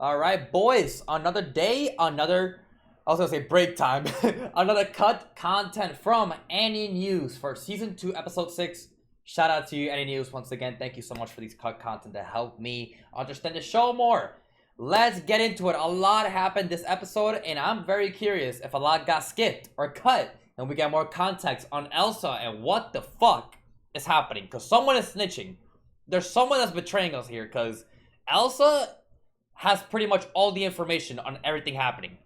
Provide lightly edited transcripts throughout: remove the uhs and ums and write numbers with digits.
All right, boys. Another day, I was gonna say break time. Another cut content from AniNews for season 2, episode 6. Shout out to you, AniNews, once again. Thank you so much for these cut content to help me understand the show more. Let's get into it. A lot happened this episode, and I'm very curious if a lot got skipped or cut, and we get more context on Elsa and what the fuck is happening. Because someone is snitching. There's someone that's betraying us here, because Elsa has pretty much all the information on everything happening.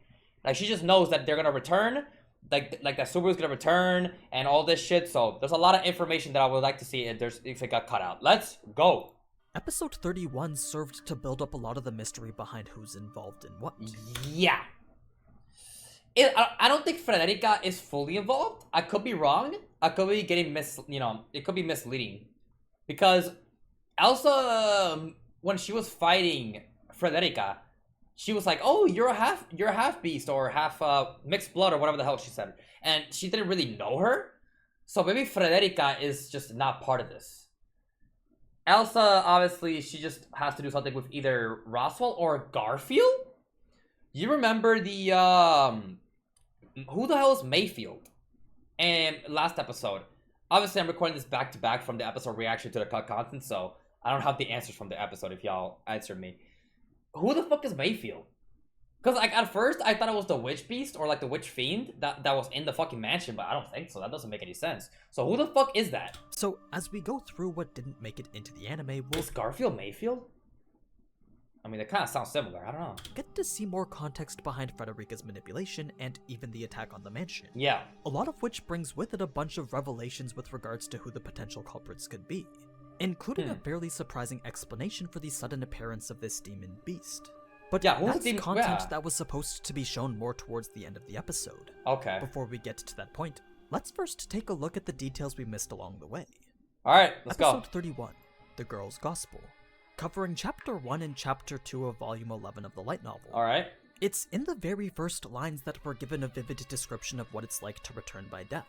Like, she just knows that they're gonna return, like that Subaru's gonna return, and all this shit. So there's a lot of information that I would like to see if it got cut out. Let's go. Episode 31 served to build up a lot of the mystery behind who's involved in what. Yeah. I don't think Frederica is fully involved. I could be wrong. I could be getting it could be misleading. Because Elsa, when she was fighting Frederica, she was like, "Oh, you're a half beast or half mixed blood or whatever the hell she said," and she didn't really know her. So maybe Frederica is just not part of this. Elsa, obviously, she just has to do something with either Roswall or Garfield. You remember the who the hell is Mayfield? And last episode, obviously, I'm recording this back to back from the episode reaction to the cut content, so I don't have the answers from the episode. If y'all answer me. Who the fuck is Mayfield? Because, like, at first, I thought it was the witch beast or, like, the witch fiend that was in the fucking mansion, but I don't think so. That doesn't make any sense. So who the fuck is that? So, as we go through what didn't make it into the anime, we'll... Is Garfield Mayfield? I mean, it kind of sounds similar. I don't know. Get to see more context behind Frederica's manipulation and even the attack on the mansion. Yeah. A lot of which brings with it a bunch of revelations with regards to who the potential culprits could be, including a fairly surprising explanation for the sudden appearance of this demon beast. But yeah, that's content that was supposed to be shown more towards the end of the episode. Okay. Before we get to that point, let's first take a look at the details we missed along the way. Alright, let's go. Episode 31, The Girl's Gospel, covering Chapter 1 and Chapter 2 of Volume 11 of the light novel. Alright. It's in the very first lines that we're given a vivid description of what it's like to return by death.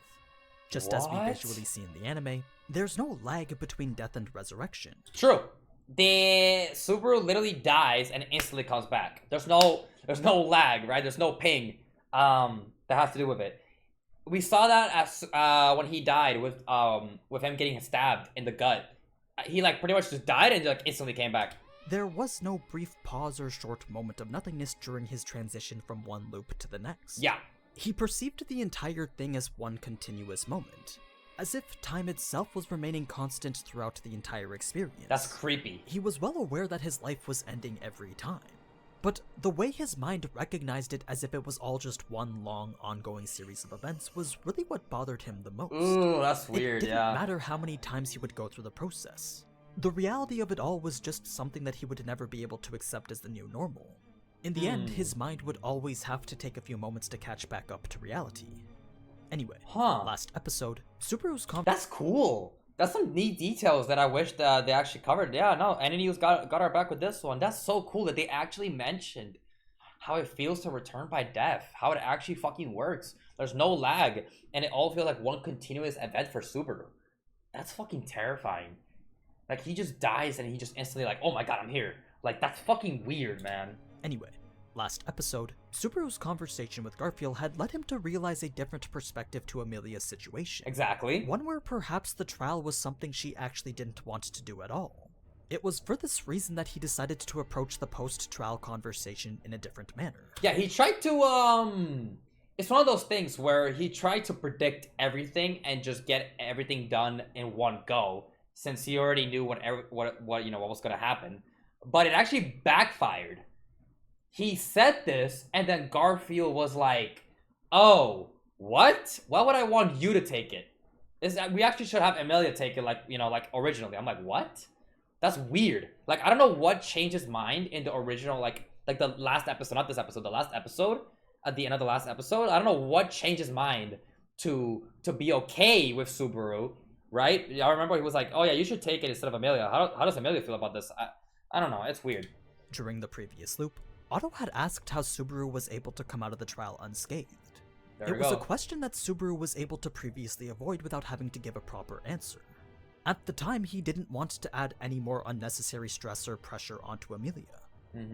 Just as we visually see in the anime, there's no lag between death and resurrection. True. The Subaru literally dies and instantly comes back. There's no lag, right? There's no ping that has to do with it. We saw that as when he died with him getting stabbed in the gut. He like pretty much just died and like instantly came back. There was no brief pause or short moment of nothingness during his transition from one loop to the next. Yeah. He perceived the entire thing as one continuous moment, as if time itself was remaining constant throughout the entire experience. That's creepy. He was well aware that his life was ending every time, but the way his mind recognized it as if it was all just one long, ongoing series of events was really what bothered him the most. Ooh, that's weird, It didn't matter how many times he would go through the process. The reality of it all was just something that he would never be able to accept as the new normal. In the end, his mind would always have to take a few moments to catch back up to reality. Anyway, last episode, Subaru's That's cool. That's some neat details that I wish that they actually covered. Yeah, no, AniNews got our back with this one. That's so cool that they actually mentioned how it feels to return by death, how it actually fucking works. There's no lag, and it all feels like one continuous event for Subaru. That's fucking terrifying. Like, he just dies and he just instantly like, oh my god, I'm here. Like, that's fucking weird, man. Anyway, last episode, Subaru's conversation with Garfield had led him to realize a different perspective to Amelia's situation. Exactly. One where perhaps the trial was something she actually didn't want to do at all. It was for this reason that he decided to approach the post-trial conversation in a different manner. Yeah, he tried to, it's one of those things where he tried to predict everything and just get everything done in one go, since he already knew what was going to happen. But it actually backfired. He said this, and then Garfield was like, oh, what? Why would I want you to take it? We actually should have Amelia take it like originally. I'm like, what? That's weird. Like, I don't know what changed his mind in the original, like the last episode, not this episode, the last episode, at the end of the last episode. I don't know what changed his mind to be okay with Subaru, right? I remember he was like, oh yeah, you should take it instead of Amelia. How does Amelia feel about this? I don't know. It's weird. During the previous loop, Otto had asked how Subaru was able to come out of the trial unscathed. It was a question that Subaru was able to previously avoid without having to give a proper answer. At the time, he didn't want to add any more unnecessary stress or pressure onto Amelia.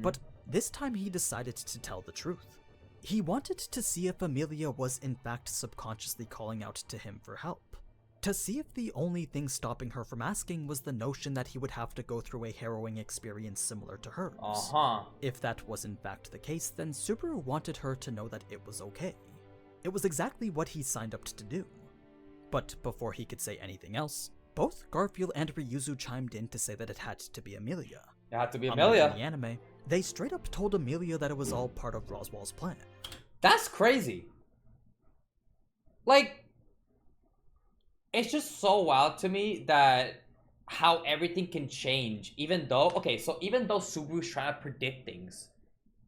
But This time he decided to tell the truth. He wanted to see if Amelia was in fact subconsciously calling out to him for help. To see if the only thing stopping her from asking was the notion that he would have to go through a harrowing experience similar to hers. If that was in fact the case, then Subaru wanted her to know that it was okay. It was exactly what he signed up to do. But before he could say anything else, both Garfield and Ryuzu chimed in to say that it had to be Amelia. It had to be Unlike Amelia. in the anime, they straight up told Amelia that it was all part of Roswall's plan. That's crazy. Like, it's just so wild to me that how everything can change, even though Subaru's trying to predict things,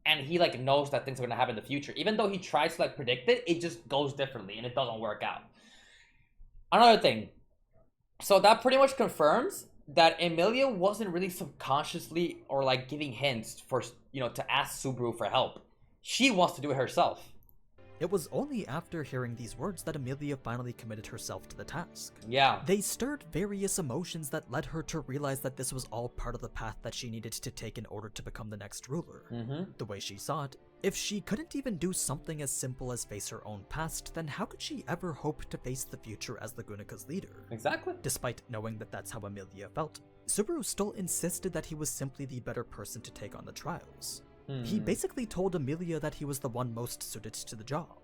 and he like knows that things are gonna happen in the future, even though he tries to like predict it, it just goes differently and it doesn't work out. Another thing, so that pretty much confirms that Emilia wasn't really subconsciously or like giving hints for, to ask Subaru for help. She wants to do it herself. It was only after hearing these words that Amelia finally committed herself to the task. Yeah. They stirred various emotions that led her to realize that this was all part of the path that she needed to take in order to become the next ruler. The way she saw it, if she couldn't even do something as simple as face her own past, then how could she ever hope to face the future as the Gunika's leader? Exactly. Despite knowing that that's how Amelia felt, Subaru still insisted that he was simply the better person to take on the trials. He basically told Amelia that he was the one most suited to the job.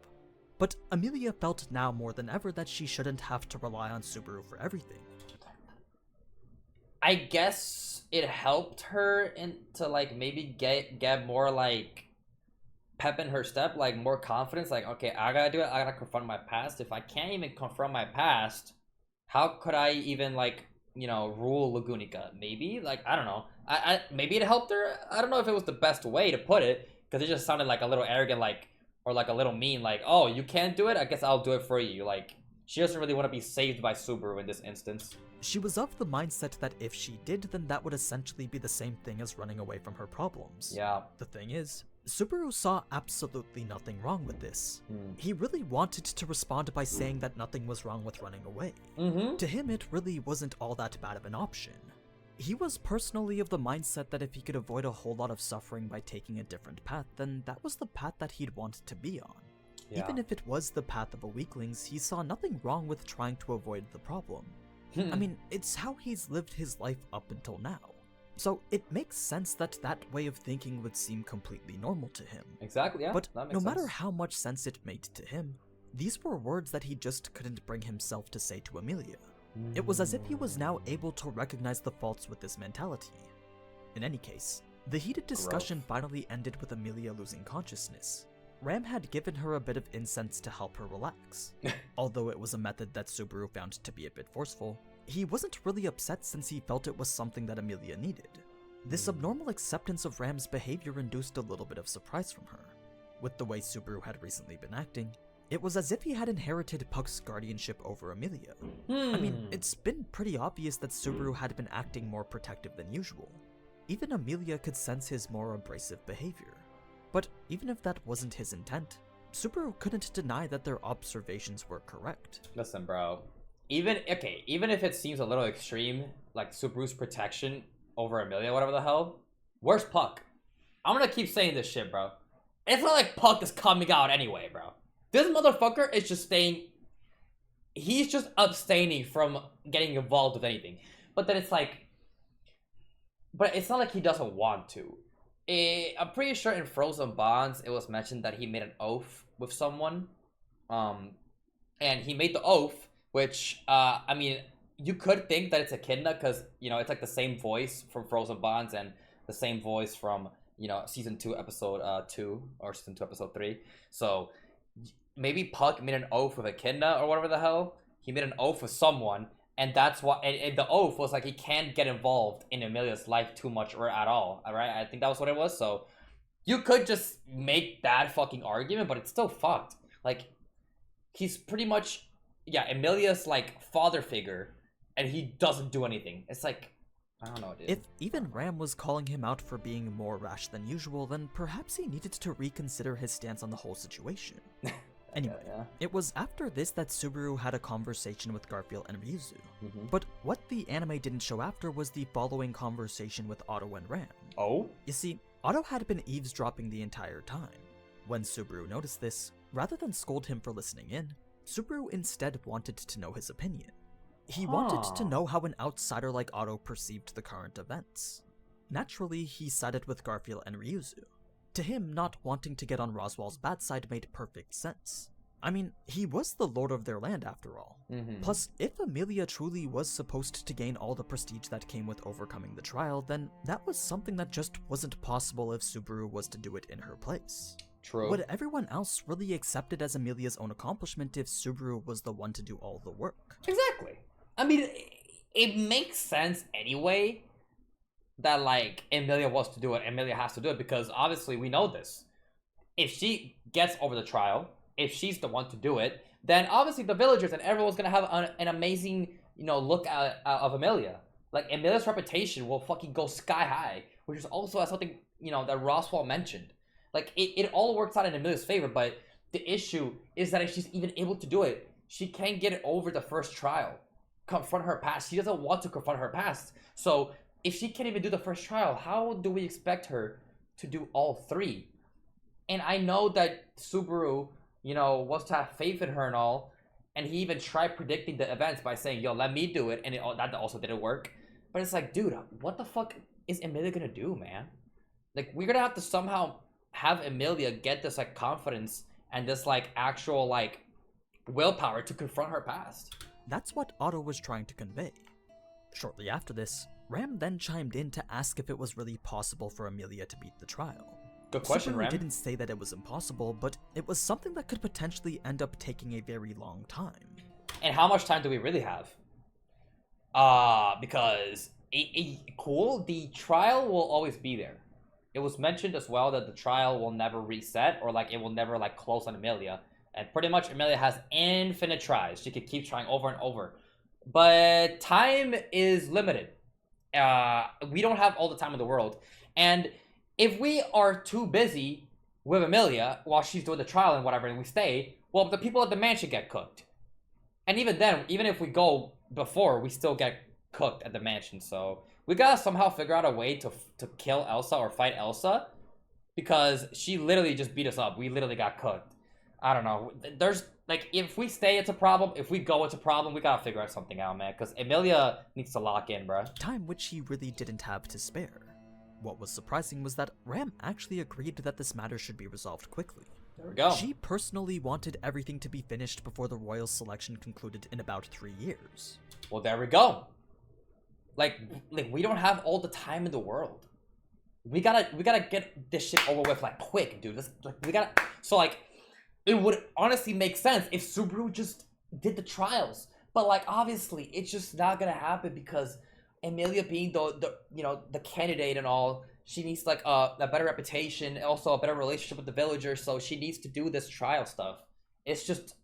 But Amelia felt now more than ever that she shouldn't have to rely on Subaru for everything. I guess it helped her to like maybe get more like pep in her step, like more confidence, like, okay, I gotta do it, I gotta confront my past. If I can't even confront my past, how could I even like, rule Lagunica? Maybe, like, I don't know. I maybe it helped her. I don't know if it was the best way to put it, because it just sounded like a little arrogant, like, or like a little mean, like, oh, you can't do it? I guess I'll do it for you. Like, she doesn't really want to be saved by Subaru in this instance. She was of the mindset that if she did, then that would essentially be the same thing as running away from her problems. Yeah. The thing is, Subaru saw absolutely nothing wrong with this. He really wanted to respond by saying that nothing was wrong with running away. To him, it really wasn't all that bad of an option. He was personally of the mindset that if he could avoid a whole lot of suffering by taking a different path, then that was the path that he'd want to be on. Yeah. Even if it was the path of a weaklings, he saw nothing wrong with trying to avoid the problem. I mean, it's how he's lived his life up until now. So it makes sense that that way of thinking would seem completely normal to him. Exactly, yeah. But no matter how much sense it made to him, these were words that he just couldn't bring himself to say to Amelia. It was as if he was now able to recognize the faults with this mentality. In any case, the heated discussion finally ended with Amelia losing consciousness. Ram had given her a bit of incense to help her relax. Although it was a method that Subaru found to be a bit forceful, he wasn't really upset since he felt it was something that Amelia needed. This abnormal acceptance of Ram's behavior induced a little bit of surprise from her. With the way Subaru had recently been acting, it was as if he had inherited Puck's guardianship over Amelia. I mean, it's been pretty obvious that Subaru had been acting more protective than usual. Even Amelia could sense his more abrasive behavior. But even if that wasn't his intent, Subaru couldn't deny that their observations were correct. Listen, bro. Even if it seems a little extreme, like Subaru's protection over Amelia, whatever the hell, where's Puck? I'm gonna keep saying this shit, bro. It's not like Puck is coming out anyway, bro. This motherfucker is just he's just abstaining from getting involved with anything. But then it's like, but it's not like he doesn't want to. I'm pretty sure in Frozen Bonds, it was mentioned that he made an oath with someone. And he made the oath, which, I mean, you could think that it's Echidna because, it's like the same voice from Frozen Bonds and the same voice from, season 2, episode 2, or season 2, episode 3. So maybe Puck made an oath with Echidna or whatever the hell. He made an oath with someone, and that's why. And the oath was like he can't get involved in Amelia's life too much or at all. All right, I think that was what it was. So you could just make that fucking argument, but it's still fucked. Like he's pretty much Amelia's like father figure, and he doesn't do anything. It's like, I don't know, dude. If even Ram was calling him out for being more rash than usual, then perhaps he needed to reconsider his stance on the whole situation. Anyway, it was after this that Subaru had a conversation with Garfield and Ryuzu. But what the anime didn't show after was the following conversation with Otto and Ram. Oh? You see, Otto had been eavesdropping the entire time. When Subaru noticed this, rather than scold him for listening in, Subaru instead wanted to know his opinion. He wanted to know how an outsider like Otto perceived the current events. Naturally, he sided with Garfield and Ryuzu. To him, not wanting to get on Roswall's bad side made perfect sense. I mean, he was the lord of their land after all. Plus, if Amelia truly was supposed to gain all the prestige that came with overcoming the trial, then that was something that just wasn't possible if Subaru was to do it in her place. True. Would everyone else really accept it as Amelia's own accomplishment if Subaru was the one to do all the work? Exactly. I mean, it makes sense anyway that, like, Amelia wants to do it, Amelia has to do it, because obviously we know this. If she gets over the trial, if she's the one to do it, then obviously the villagers and everyone's gonna have an amazing, look of Amelia. Like, Amelia's reputation will fucking go sky high, which is also something, that Roswall mentioned. Like, it all works out in Amelia's favor, but the issue is that if she's even able to do it, she can't get it over the first trial. Confront her past. She doesn't want to confront her past. So, if she can't even do the first trial, how do we expect her to do all three? And I know that Subaru, wants to have faith in her and all, and he even tried predicting the events by saying, yo, let me do it, and that also didn't work. But it's like, dude, what the fuck is Amelia gonna do, man? Like, we're gonna have to somehow have Amelia get this, like, confidence and this, like, actual, like, willpower to confront her past. That's what Otto was trying to convey. Shortly after this, Ram then chimed in to ask if it was really possible for Amelia to beat the trial. Good question, Subaru Ram. didn't say that it was impossible, but it was something that could potentially end up taking a very long time. And how much time do we really have? Because cool, the trial will always be there. It was mentioned as well that the trial will never reset, or like it will never like close on Amelia. And pretty much Amelia has infinite tries. She could keep trying over and over. But time is limited. We don't have all the time in the world. And if we are too busy with Amelia while she's doing the trial and whatever, and we stay, well, the people at the mansion get cooked. And even then, even if we go before, we still get cooked at the mansion. So we gotta somehow figure out a way to kill Elsa or fight Elsa, because she literally just beat us up. We literally got cooked. I don't know. There's, like, if we stay, it's a problem. If we go, it's a problem. We gotta figure out something out, man, because Amelia needs to lock in, bruh. Time which he really didn't have to spare. What was surprising was that Ram actually agreed that this matter should be resolved quickly. There we go. She personally wanted everything to be finished before the royal selection concluded in about 3 years. Well, there we go. Like we don't have all the time in the world. We gotta get this shit over with, like, quick, dude. So, like, it would honestly make sense if Subaru just did the trials. But, like, obviously, it's just not gonna happen because Amelia being the candidate and all, she needs, like, a better reputation, also a better relationship with the villagers, so she needs to do this trial stuff. It's just,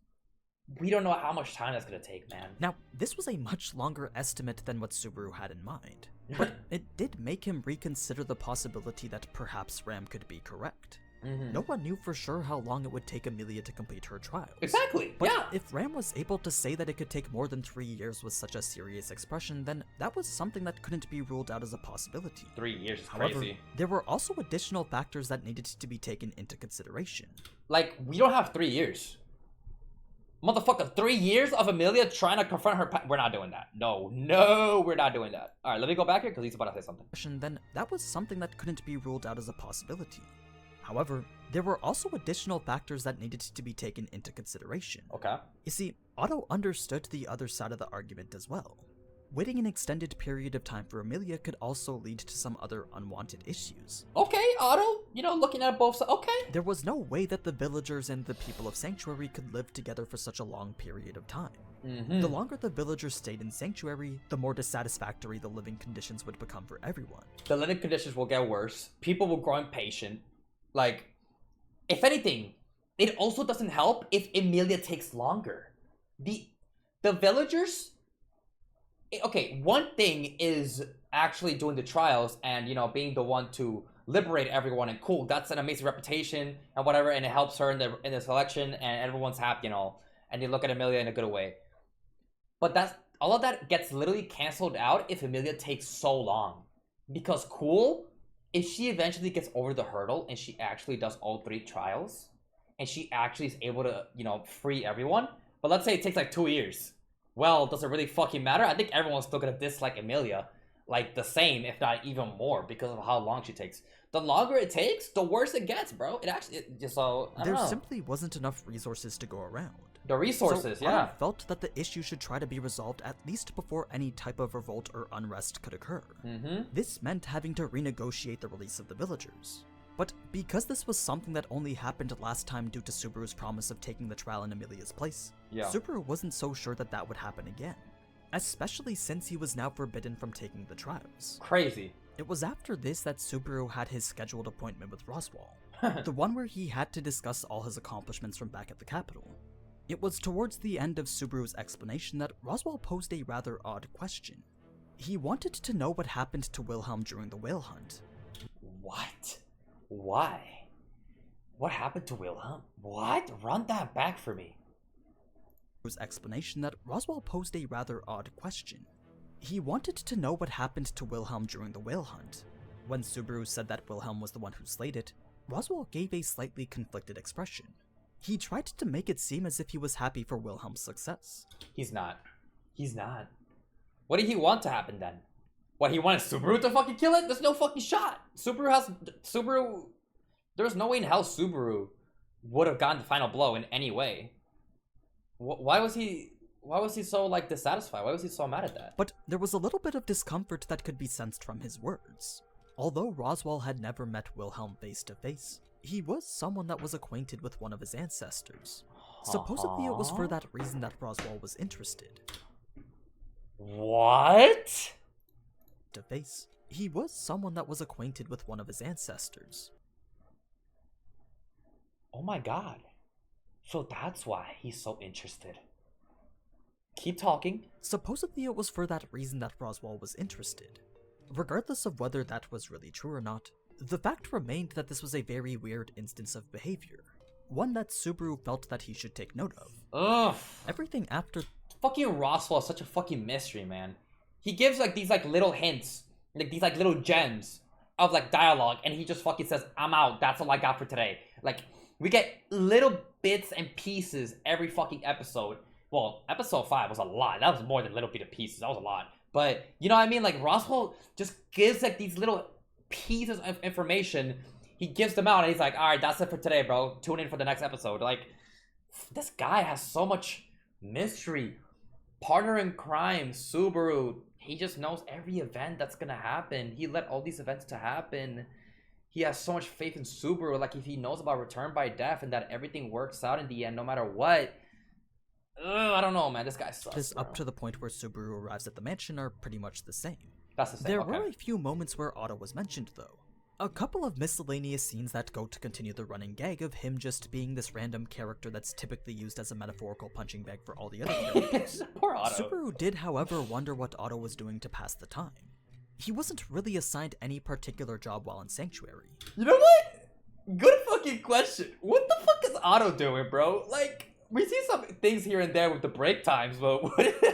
we don't know how much time that's gonna take, man. Now, this was a much longer estimate than what Subaru had in mind, but it did make him reconsider the possibility that perhaps Ram could be correct. No one knew for sure how long it would take Amelia to complete her trials. Exactly, but yeah. If Ram was able to say that it could take more than 3 years with such a serious expression, then that was something that couldn't be ruled out as a possibility. 3 years is However, crazy. there were also additional factors that needed to be taken into consideration. Like, we don't have 3 years. Motherfucker, 3 years of Amelia trying to confront her we're not doing that. No, we're not doing that. Alright, let me go back here because he's about to say something. Then that was something that couldn't be ruled out as a possibility. However, there were also additional factors that needed to be taken into consideration. Okay. You see, Otto understood the other side of the argument as well. Waiting an extended period of time for Amelia could also lead to some other unwanted issues. Okay, Otto, looking at both sides, okay. There was no way that the villagers and the people of Sanctuary could live together for such a long period of time. The longer the villagers stayed in Sanctuary, the more dissatisfactory the living conditions would become for everyone. The living conditions will get worse. People will grow impatient. Like, if anything, it also doesn't help if Amelia takes longer. The villagers... Okay, one thing is actually doing the trials and, being the one to liberate everyone, and cool, that's an amazing reputation and whatever, and it helps her in the selection, and everyone's happy, and they look at Amelia in a good way. But all of that gets literally canceled out if Amelia takes so long. Because cool, if she eventually gets over the hurdle and she actually does all 3 trials, and she actually is able to, you know, free everyone, but let's say it takes like 2 years. Well, does it really fucking matter? I think everyone's still gonna dislike Emilia, like the same, if not even more, because of how long she takes. The longer it takes, the worse it gets, bro. It actually, so I don't know. There simply wasn't enough resources to go around. The resources, so yeah. Otto felt that the issue should try to be resolved at least before any type of revolt or unrest could occur. This meant having to renegotiate the release of the villagers. But because this was something that only happened last time due to Subaru's promise of taking the trial in Emilia's place, Subaru wasn't so sure that that would happen again. Especially since he was now forbidden from taking the trials. Crazy. It was after this that Subaru had his scheduled appointment with Roswall, the one where he had to discuss all his accomplishments from back at the capital. It was towards the end of Subaru's explanation that Roswall posed a rather odd question. He wanted to know what happened to Wilhelm during the whale hunt. What? Why? What happened to Wilhelm? What? Run that back for me. Subaru's explanation that Roswall posed a rather odd question. He wanted to know what happened to Wilhelm during the whale hunt. When Subaru said that Wilhelm was the one who slayed it, Roswall gave a slightly conflicted expression. He tried to make it seem as if he was happy for Wilhelm's success. He's not. He's not. What did he want to happen then? What, he wanted Subaru to fucking kill it? There's no fucking shot. There's no way in hell Subaru would have gotten the final blow in any way. Why was he so, like, dissatisfied? Why was he so mad at that? But there was a little bit of discomfort that could be sensed from his words. Although Roswall had never met Wilhelm face to face, he was someone that was acquainted with one of his ancestors. Supposedly it was for that reason that Roswall was interested. What? To face, he was someone that was acquainted with one of his ancestors. Oh my god. So that's why he's so interested. Keep talking. Supposedly it was for that reason that Roswall was interested. Regardless of whether that was really true or not, the fact remained that this was a very weird instance of behavior. One that Subaru felt that he should take note of. Ugh. Everything after... Fucking Roswall is such a fucking mystery, man. He gives, like, these, like, little hints. Like, these, like, little gems of, like, dialogue. And he just fucking says, I'm out. That's all I got for today. Like, we get little bits and pieces every fucking episode. Well, episode 5 was a lot. That was more than little bit of pieces. That was a lot. But, you know what I mean? Like, Roswell just gives, like, these little pieces of information. He gives them out, and he's like, alright, that's it for today, bro. Tune in for the next episode. Like, this guy has so much mystery. Partner in crime, Subaru. He just knows every event that's gonna happen. He led all these events to happen. He has so much faith in Subaru. Like, if he knows about return by death and that everything works out in the end, no matter what. I don't know, man. This guy sucks. This up to the point where Subaru arrives at the mansion are pretty much the same. That's the same. There were a few moments where Otto was mentioned, though. A couple of miscellaneous scenes that go to continue the running gag of him just being this random character that's typically used as a metaphorical punching bag for all the other characters. Poor Otto. Subaru did, however, wonder what Otto was doing to pass the time. He wasn't really assigned any particular job while in Sanctuary. You know what? Good fucking question. What the fuck is Otto doing, bro? Like, we see some things here and there with the break times, but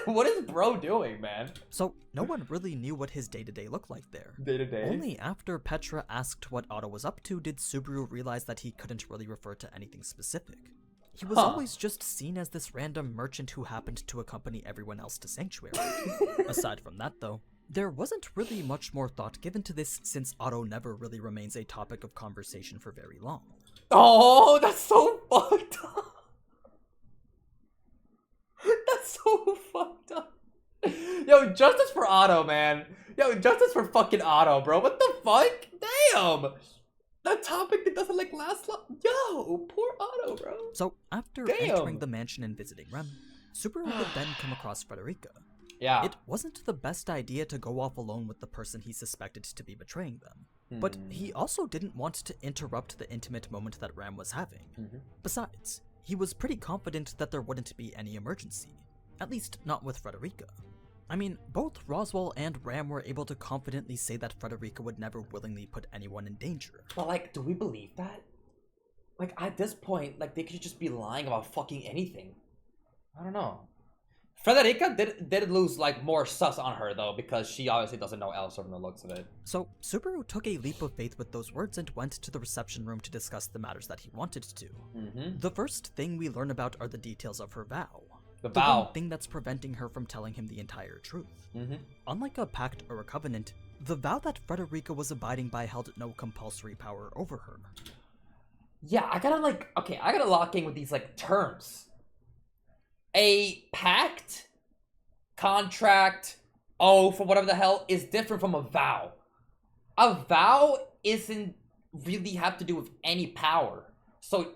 what is bro doing, man? So, no one really knew what his day-to-day looked like there. Day-to-day? Only after Petra asked what Otto was up to did Subaru realize that he couldn't really refer to anything specific. He was always just seen as this random merchant who happened to accompany everyone else to Sanctuary. Aside from that, though, there wasn't really much more thought given to this since Otto never really remains a topic of conversation for very long. Oh, that's so fucked up. That's so fucked up. Yo, justice for Otto, man. Yo, justice for fucking Otto, bro. What the fuck? Damn. That topic that doesn't like last long. Yo, poor Otto, bro. So after entering the mansion and visiting Rem, Subaru would then come across Frederica. Yeah. It wasn't the best idea to go off alone with the person he suspected to be betraying them. But he also didn't want to interrupt the intimate moment that Ram was having. Besides, he was pretty confident that there wouldn't be any emergency. At least, not with Frederica. I mean, both Roswall and Ram were able to confidently say that Frederica would never willingly put anyone in danger. But, like, do we believe that? Like, at this point, like, they could just be lying about fucking anything. I don't know. Frederica did lose like more sus on her though, because she obviously doesn't know Elsa from the looks of it. So Subaru took a leap of faith with those words and went to the reception room to discuss the matters that he wanted to. The first thing we learn about are the details of her vow. The one thing that's preventing her from telling him the entire truth. Mm-hmm. Unlike a pact or a covenant, the vow that Frederica was abiding by held no compulsory power over her. Yeah, I gotta lock in with these like terms. A pact, contract, oath, or whatever the hell is different from a vow. A vow isn't really have to do with any power. So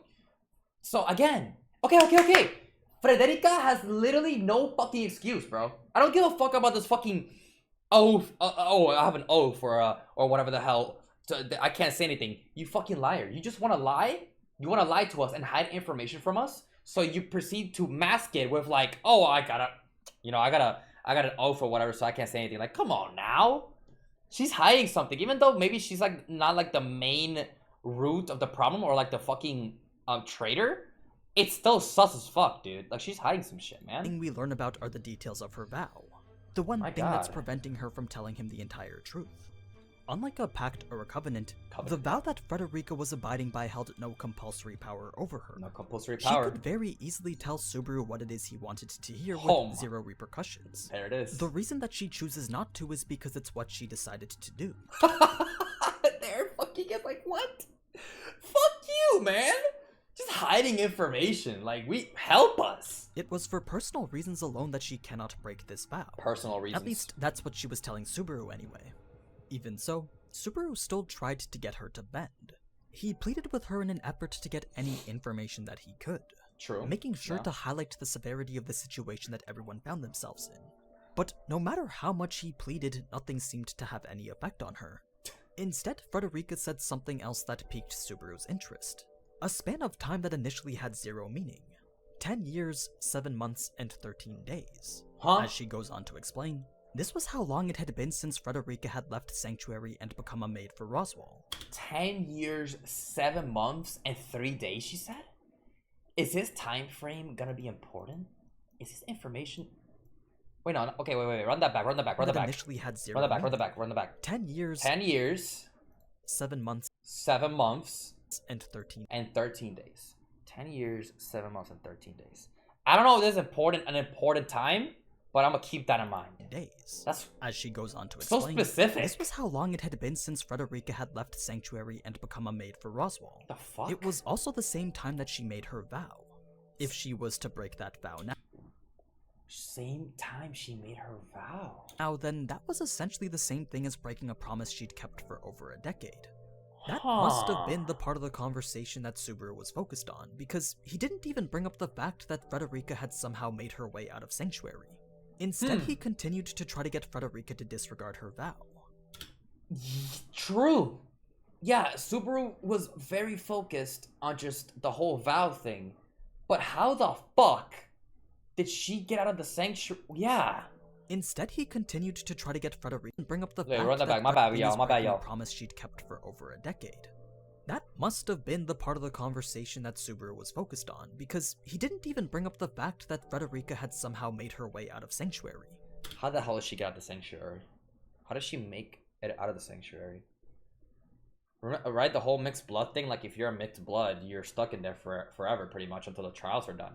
again, okay. Frederica has literally no fucking excuse, bro. I don't give a fuck about this fucking oath. I have an oath or whatever the hell. I can't say anything. You fucking liar. You just want to lie? You want to lie to us and hide information from us? So you proceed to mask it with like, oh, I got an oath or whatever, so I can't say anything. Like, come on now. She's hiding something, even though maybe she's like not like the main root of the problem or like the fucking traitor. It's still sus as fuck, dude. Like, she's hiding some shit, man. The thing we learn about are the details of her vow. The one thing that's preventing her from telling him the entire truth. Unlike a pact or a covenant, the vow that Frederica was abiding by held no compulsory power over her. No compulsory power. She could very easily tell Subaru what it is he wanted to hear with zero repercussions. There it is. The reason that she chooses not to is because it's what she decided to do. They're fucking it like, what? Fuck you, man! Just hiding information. Like, help us. It was for personal reasons alone that she cannot break this vow. Personal reasons. At least, that's what she was telling Subaru anyway. Even so, Subaru still tried to get her to bend. He pleaded with her in an effort to get any information that he could. True. Making sure to highlight the severity of the situation that everyone found themselves in. But no matter how much he pleaded, nothing seemed to have any effect on her. Instead, Frederica said something else that piqued Subaru's interest. A span of time that initially had zero meaning. 10 years, 7 months, and 13 days. As she goes on to explain, this was how long it had been since Frederica had left Sanctuary and become a maid for Roswall. 10 years, 7 months, and 3 days, she said? Is this time frame gonna be important? Is this information... Wait, no, okay, wait, run that back. Initially had zero Run the back. 10 years... 10 years... 7 months... 7 months... and 13 days. 10 years, 7 months, and 13 days. I don't know if this is an important time, but I'm gonna keep that in mind. Days. That's as she goes on to explain. So specific. This was how long it had been since Frederica had left Sanctuary and become a maid for Roswall. The fuck? It was also the same time that she made her vow. If she was to break that vow now. Same time she made her vow. Now then, that was essentially the same thing as breaking a promise she'd kept for over a decade. That must have been the part of the conversation that Subaru was focused on, because he didn't even bring up the fact that Frederica had somehow made her way out of Sanctuary. Instead, he continued to try to get Frederica to disregard her vow. True. Yeah, Subaru was very focused on just the whole vow thing. But how the fuck did she get out of the Sanctuary? Yeah. Instead, he continued to try to get Frederica and bring up the fact run that back. My bad, y'all. Promise she'd kept for over a decade. That must have been the part of the conversation that Subaru was focused on, because he didn't even bring up the fact that Frederica had somehow made her way out of Sanctuary. How the hell did she get out of the Sanctuary? How did she make it out of the Sanctuary? Right, the whole mixed blood thing, like if you're a mixed blood, you're stuck in there forever pretty much until the trials are done,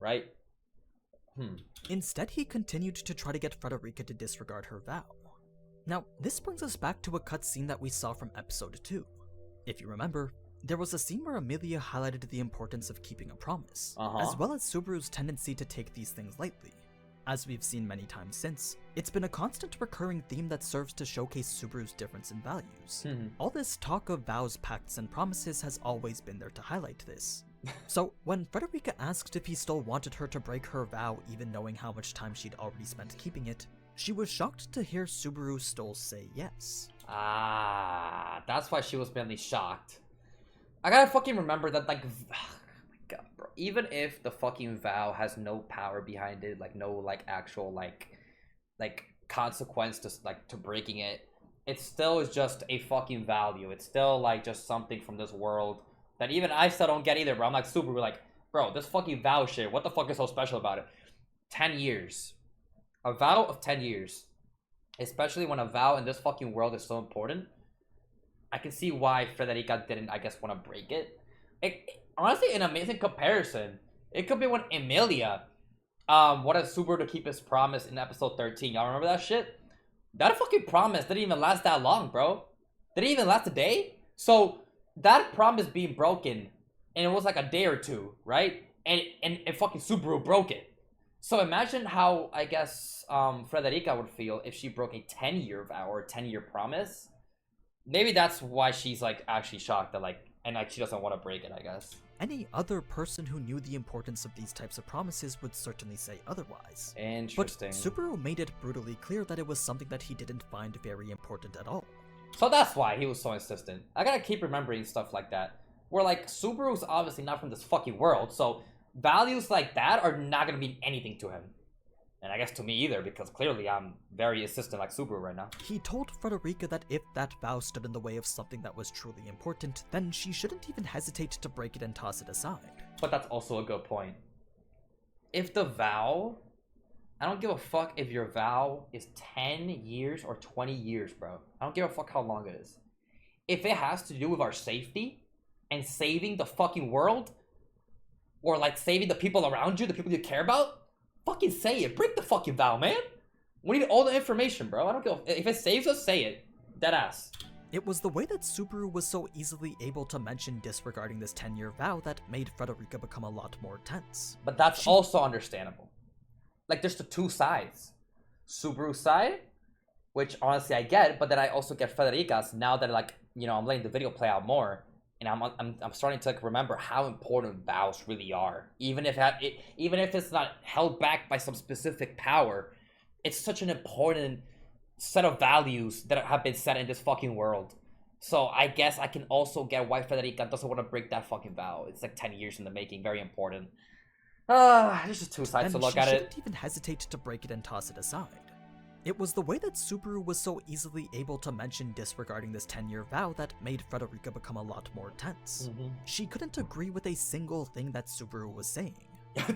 right? Instead, he continued to try to get Frederica to disregard her vow. Now, this brings us back to a cutscene that we saw from episode 2. If you remember, there was a scene where Amelia highlighted the importance of keeping a promise, as well as Subaru's tendency to take these things lightly. As we've seen many times since, it's been a constant recurring theme that serves to showcase Subaru's difference in values. All this talk of vows, pacts, and promises has always been there to highlight this. So, when Frederica asked if he still wanted her to break her vow even knowing how much time she'd already spent keeping it, she was shocked to hear Subaru still say yes. Ah, that's why she was mainly shocked. I gotta fucking remember that, like, oh my god, bro. Even if the fucking vow has no power behind it, like, no, like, actual, like consequence to breaking it, it still is just a fucking value. It's still, like, just something from this world that even I still don't get either, bro. I'm like, Subaru, like, bro, this fucking vow shit, what the fuck is so special about it? 10 years. A vow of 10 years. Especially when a vow in this fucking world is so important. I can see why Frederica didn't, I guess, want to break it. Honestly, an amazing comparison. It could be when Emilia wanted Subaru to keep his promise in episode 13. Y'all remember that shit? That fucking promise didn't even last that long, bro. Didn't even last a day. So that promise being broken, and it was like a day or two, right? And fucking Subaru broke it. So imagine how, I guess, Frederica would feel if she broke a 10-year vow or a 10-year promise. Maybe that's why she's like actually shocked that and she doesn't want to break it, I guess. Any other person who knew the importance of these types of promises would certainly say otherwise. Interesting. But Subaru made it brutally clear that it was something that he didn't find very important at all. So that's why he was so insistent. I gotta keep remembering stuff like that. Where Subaru's obviously not from this fucking world, so values like that are not gonna mean anything to him. And I guess to me either, because clearly I'm very insistent like Subaru right now. He told Frederica that if that vow stood in the way of something that was truly important, then she shouldn't even hesitate to break it and toss it aside. But that's also a good point. If the vow... I don't give a fuck if your vow is 10 years or 20 years, bro. I don't give a fuck how long it is. If it has to do with our safety and saving the fucking world, or saving the people around you, the people you care about, fucking say it. Break the fucking vow, man. We need all the information, bro. I don't give if it saves us, say it. Deadass. It was the way that Subaru was so easily able to mention disregarding this 10-year vow that made Frederica become a lot more tense. But that's also understandable. There's the two sides. Subaru's side, which honestly I get, but then I also get Frederica's now that I'm letting the video play out more. And I'm starting to remember how important vows really are. Even if it's not held back by some specific power, it's such an important set of values that have been set in this fucking world. So I guess I can also get why Frederica doesn't want to break that fucking vow. It's 10 years in the making, very important. There's just two sides to look at it. And she shouldn't even hesitate to break it and toss it aside. It was the way that Subaru was so easily able to mention disregarding this 10-year vow that made Frederica become a lot more tense. She couldn't agree with a single thing that Subaru was saying.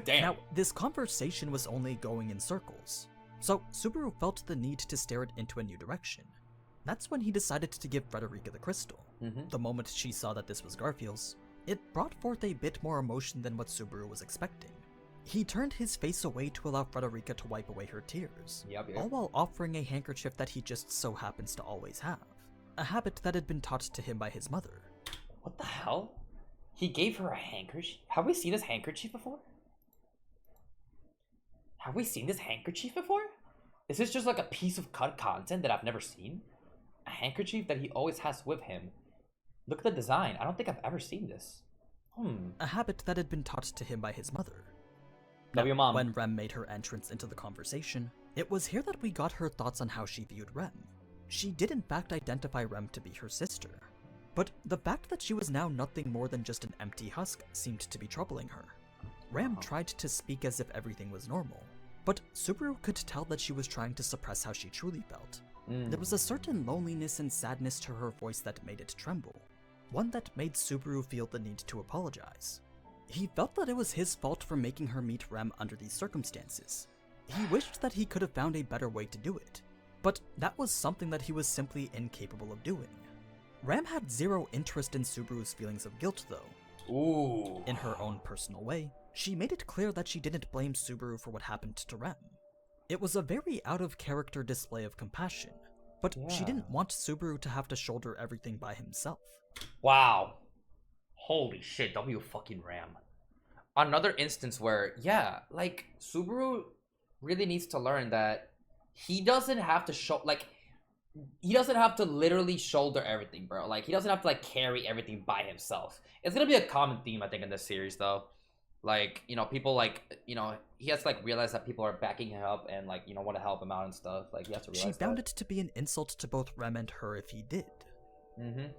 Damn. Now, this conversation was only going in circles, so Subaru felt the need to steer it into a new direction. That's when he decided to give Frederica the crystal. The moment she saw that this was Garfield's, it brought forth a bit more emotion than what Subaru was expecting. He turned his face away to allow Frederica to wipe away her tears, all while offering a handkerchief that he just so happens to always have, a habit that had been taught to him by his mother. What the hell? He gave her a handkerchief? Have we seen this handkerchief before? Have we seen this handkerchief before? Is this just a piece of cut content that I've never seen? A handkerchief that he always has with him. Look at the design. I don't think I've ever seen this. A habit that had been taught to him by his mother. Love your mom. When Rem made her entrance into the conversation, it was here that we got her thoughts on how she viewed Rem. She did in fact identify Rem to be her sister, but the fact that she was now nothing more than just an empty husk seemed to be troubling her. Rem tried to speak as if everything was normal, but Subaru could tell that she was trying to suppress how she truly felt. There was a certain loneliness and sadness to her voice that made it tremble, one that made Subaru feel the need to apologize. He felt that it was his fault for making her meet Rem under these circumstances. He wished that he could have found a better way to do it, but that was something that he was simply incapable of doing. Rem had zero interest in Subaru's feelings of guilt though. Ooh. In her own personal way, she made it clear that she didn't blame Subaru for what happened to Rem. It was a very out-of-character display of compassion, but she didn't want Subaru to have to shoulder everything by himself. Wow. Holy shit, W fucking Ram. Another instance where, Subaru really needs to learn that he doesn't have to he doesn't have to literally shoulder everything, bro. He doesn't have to, carry everything by himself. It's gonna be a common theme, I think, in this series, though. People, he has to, realize that people are backing him up and, want to help him out and stuff. He has to realize She found it to be an insult to both Rem and her if he did.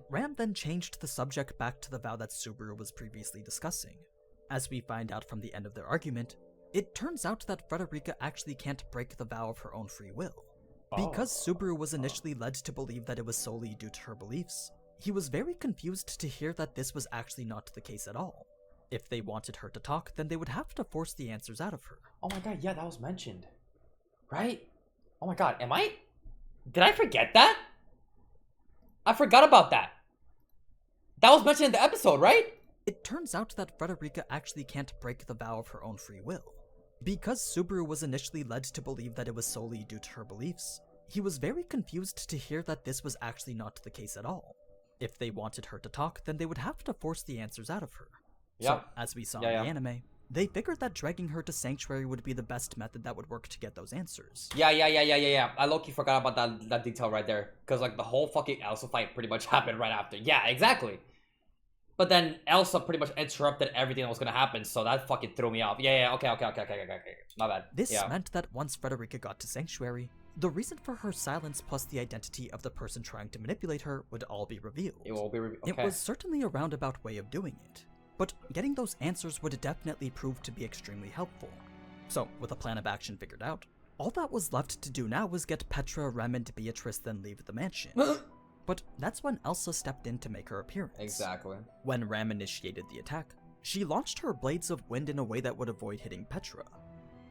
Ram then changed the subject back to the vow that Subaru was previously discussing. As we find out from the end of their argument, it turns out that Frederica actually can't break the vow of her own free will. Because Subaru was initially led to believe that it was solely due to her beliefs, he was very confused to hear that this was actually not the case at all. If they wanted her to talk, then they would have to force the answers out of her. Oh my god, yeah, that was mentioned. Right? Oh my god, did I forget that? I forgot about that. That was mentioned in the episode, right? It turns out that Frederica actually can't break the vow of her own free will. Because Subaru was initially led to believe that it was solely due to her beliefs, he was very confused to hear that this was actually not the case at all. If they wanted her to talk, then they would have to force the answers out of her. Yeah. So, as we saw in the anime, they figured that dragging her to Sanctuary would be the best method that would work to get those answers. Yeah. I low-key forgot about that detail right there. Because, like, the whole fucking Elsa fight pretty much happened right after. Yeah, exactly. But then Elsa pretty much interrupted everything that was gonna happen, so that fucking threw me off. Okay. My bad. This meant that once Frederica got to Sanctuary, the reason for her silence plus the identity of the person trying to manipulate her would all be revealed. It will be revealed. Okay. It was certainly a roundabout way of doing it, but getting those answers would definitely prove to be extremely helpful. So, with a plan of action figured out, all that was left to do now was get Petra, Rem, and Beatrice then leave the mansion. But that's when Elsa stepped in to make her appearance. Exactly. When Ram initiated the attack, she launched her blades of wind in a way that would avoid hitting Petra.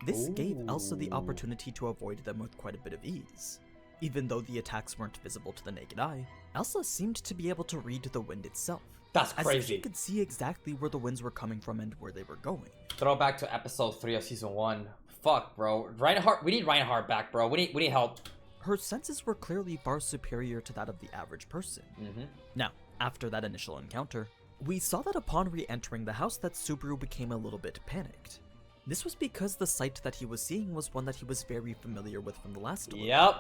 This gave Elsa the opportunity to avoid them with quite a bit of ease. Even though the attacks weren't visible to the naked eye, Elsa seemed to be able to read the wind itself. That's crazy. As if she could see exactly where the winds were coming from and where they were going. Throwback to episode 3 of season 1. Fuck, bro. Reinhardt, we need Reinhardt back, bro. We need help. Her senses were clearly far superior to that of the average person. Now, after that initial encounter, we saw that upon re-entering the house that Subaru became a little bit panicked. This was because the sight that he was seeing was one that he was very familiar with from the last delivery. Yep.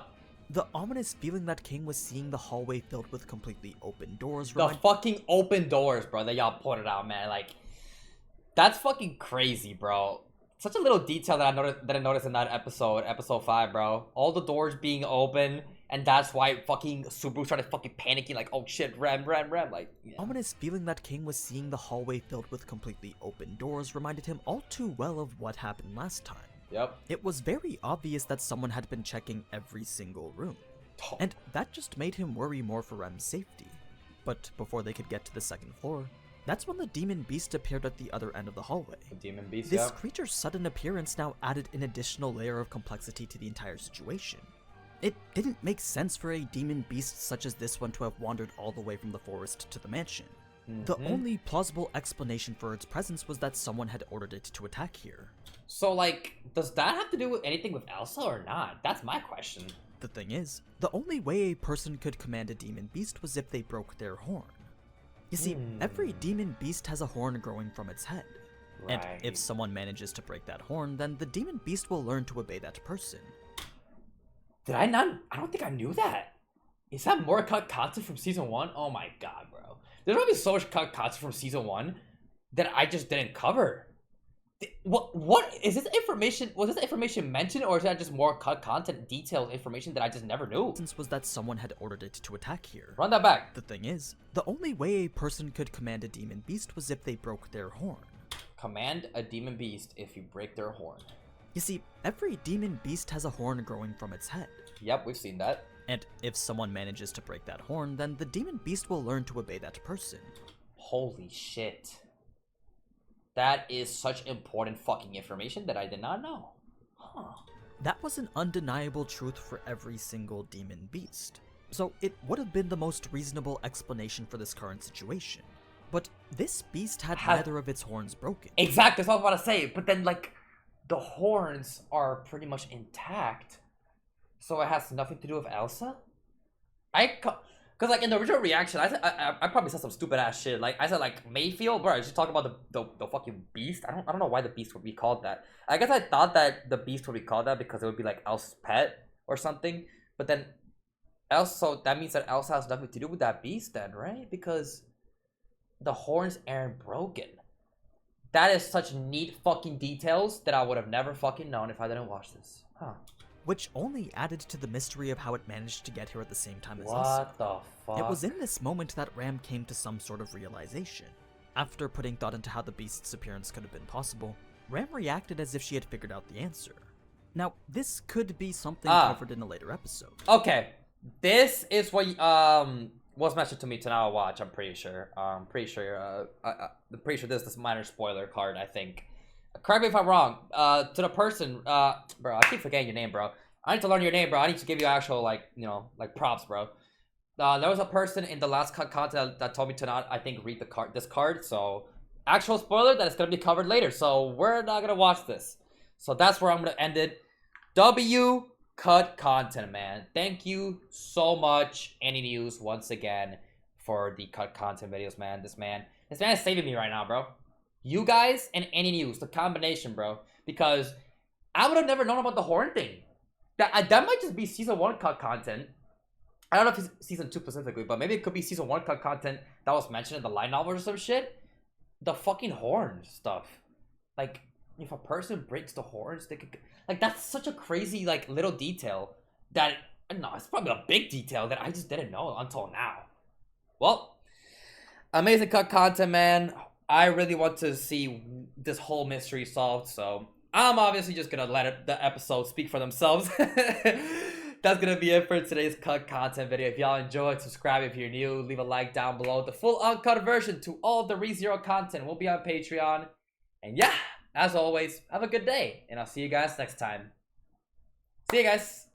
The ominous feeling that King was seeing the hallway filled with completely open doors. The fucking open doors, bro, that y'all pointed out, man. Like, that's fucking crazy, bro. Such a little detail that I noticed in that episode 5, bro. All the doors being open, and that's why fucking Subaru started fucking panicking, like, oh shit, Rem, like. Yeah. Ominous feeling that King was seeing the hallway filled with completely open doors reminded him all too well of what happened last time. Yep. It was very obvious that someone had been checking every single room, and that just made him worry more for Rem's safety. But before they could get to the second floor, that's when the demon beast appeared at the other end of the hallway. The demon beast, This creature's sudden appearance now added an additional layer of complexity to the entire situation. It didn't make sense for a demon beast such as this one to have wandered all the way from the forest to the mansion. The only plausible explanation for its presence was that someone had ordered it to attack here. So, like, does that have to do with anything with Elsa or not? That's my question. The thing is, the only way a person could command a demon beast was if they broke their horn. You see, every demon beast has a horn growing from its head. Right. And if someone manages to break that horn, then the demon beast will learn to obey that person. Did I not? I don't think I knew that. Is that more cut content from season 1? Oh my god, bro. There's gonna be so much cut content from season 1 that I just didn't cover. What is this information? Was this information mentioned, or is that just more cut content, detailed information that I just never knew? Was that someone had ordered it to attack here. Run that back. The thing is, the only way a person could command a demon beast was if they broke their horn. Command a demon beast if you break their horn. You see, every demon beast has a horn growing from its head. Yep, we've seen that. And if someone manages to break that horn, then the demon beast will learn to obey that person. Holy shit. That is such important fucking information that I did not know. Huh. That was an undeniable truth for every single demon beast. So it would have been the most reasonable explanation for this current situation. But this beast had neither of its horns broken. Exactly, that's what I was about to say. But then, like, the horns are pretty much intact. So it has nothing to do with Elsa? Because, like, in the original reaction, I probably said some stupid ass shit. Like, I said, like, Mayfield, bro, I just talk about the fucking beast. I don't know why the beast would be called that. I guess I thought that the beast would be called that because it would be like Elsa's pet or something. But then Elsa, so that means that Elsa has nothing to do with that beast then, right? Because the horns aren't broken. That is such neat fucking details that I would have never fucking known if I didn't watch this. Huh. Which only added to the mystery of how it managed to get here at the same time as us. What the fuck? It was in this moment that Ram came to some sort of realization. After putting thought into how the beast's appearance could have been possible, Ram reacted as if she had figured out the answer. Now, this could be something covered in a later episode. Okay. This is what was mentioned to me tonight. I'll watch. I'm pretty sure. I'm pretty sure. I'm pretty sure this minor spoiler card. I think. Correct me if I'm wrong. To the person, bro, I keep forgetting your name, bro. I need to learn your name, bro. I need to give you actual, like, you know, like props, bro. There was a person in the last content that told me to not, I think, read this card. So, actual spoiler that it's gonna be covered later. So we're not gonna watch this. So that's where I'm gonna end it. W cut content, man. Thank you so much, AniNews, once again, for the cut content videos, man. This man is saving me right now, bro. You guys and AniNews, the combination, bro. Because I would have never known about the horn thing. That might just be season 1 cut content. I don't know if it's season 2 specifically, but maybe it could be season 1 cut content that was mentioned in the light novel or some shit. The fucking horn stuff. Like, if a person breaks the horns, they could... Like, that's such a crazy, like, little detail that... I don't know, it's probably a big detail that I just didn't know until now. Well, amazing cut content, man. I really want to see this whole mystery solved, so I'm obviously just gonna let the episode speak for themselves. That's gonna be it for today's cut content video. If y'all enjoyed, subscribe if you're new, leave a like down below. The full uncut version to all of the ReZero content will be on Patreon. And yeah, as always, have a good day, and I'll see you guys next time. See you guys.